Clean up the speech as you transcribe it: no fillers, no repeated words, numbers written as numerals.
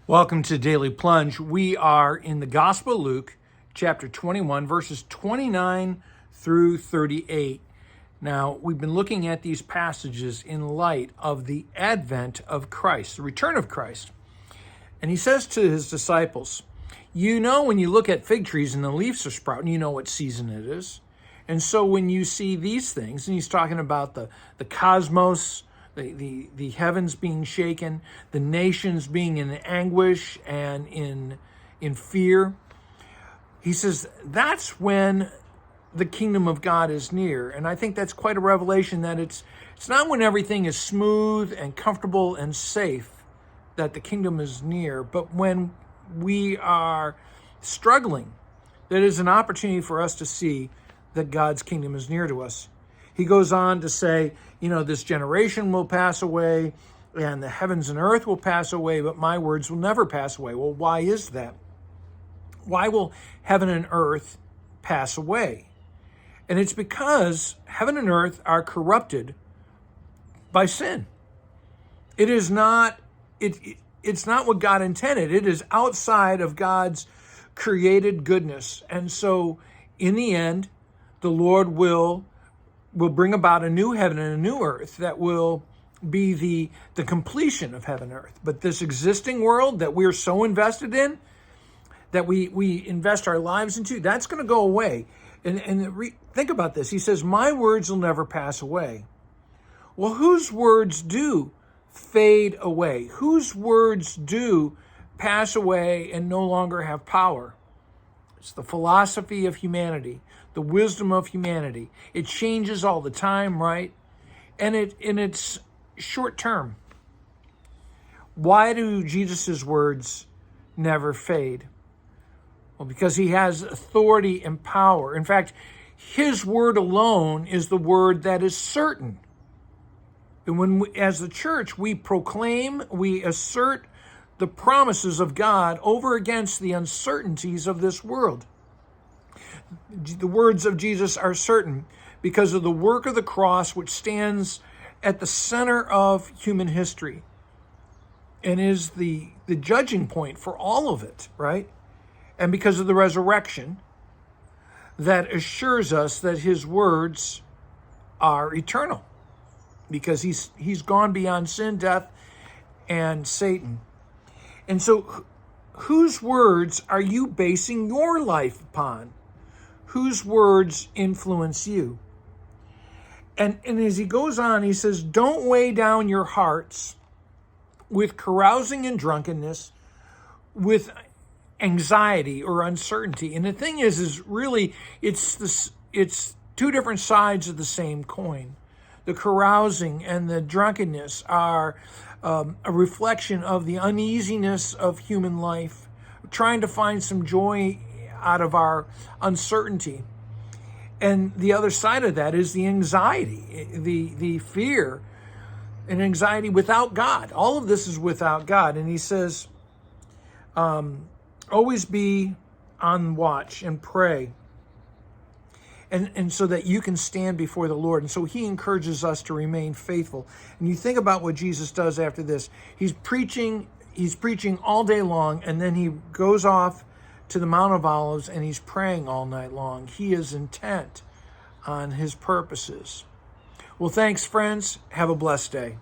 Welcome to Daily Plunge. We are in the Gospel of Luke, chapter 21, verses 29 through 38. Now, we've been looking at these passages in light of the advent of Christ, the return of Christ. And he says to his disciples, you know, when you look at fig trees and the leaves are sprouting, you know what season it is. And so when you see these things, and he's talking about the cosmos, the heavens being shaken, the nations being in anguish and in fear. He says that's when the kingdom of God is near. And I think that's quite a revelation that it's not when everything is smooth and comfortable and safe that the kingdom is near, but when we are struggling, that is an opportunity for us to see that God's kingdom is near to us. He goes on to say, you know, this generation will pass away and the heavens and earth will pass away, but my words will never pass away. Well, why is that? Why will heaven and earth pass away? And it's because heaven and earth are corrupted by sin. It is not, it's not what God intended. It is outside of God's created goodness. And so in the end, the Lord will bring about a new heaven and a new earth that will be the completion of heaven and earth. But this existing world that we're so invested in, that we invest our lives into, that's going to go away. Think about this. He says, my words will never pass away. Well, whose words do fade away? Whose words do pass away and no longer have power? It's the philosophy of humanity, the wisdom of humanity. It changes all the time, right? And it's short term. Why do Jesus' words never fade? Well, because he has authority and power. In fact, his word alone is the word that is certain. And when we, as the church, we proclaim, we assert the promises of God over against the uncertainties of this world. The words of Jesus are certain because of the work of the cross, which stands at the center of human history and is the judging point for all of it, right? And because of the resurrection that assures us that his words are eternal, because he's gone beyond sin, death, and Satan. And so whose words are you basing your life upon? Whose words influence you? And as he goes on, he says, don't weigh down your hearts with carousing and drunkenness, with anxiety or uncertainty. And the thing is really, it's two different sides of the same coin. The carousing and the drunkenness are a reflection of the uneasiness of human life, trying to find some joy out of our uncertainty. And the other side of that is the anxiety, the fear and anxiety without God. All of this is without God. And he says, always be on watch and pray. And so that you can stand before the Lord. And so he encourages us to remain faithful. And you think about what Jesus does after this. He's preaching all day long, and then he goes off to the Mount of Olives and he's praying all night long. He is intent on his purposes. Well, thanks, friends. Have a blessed day.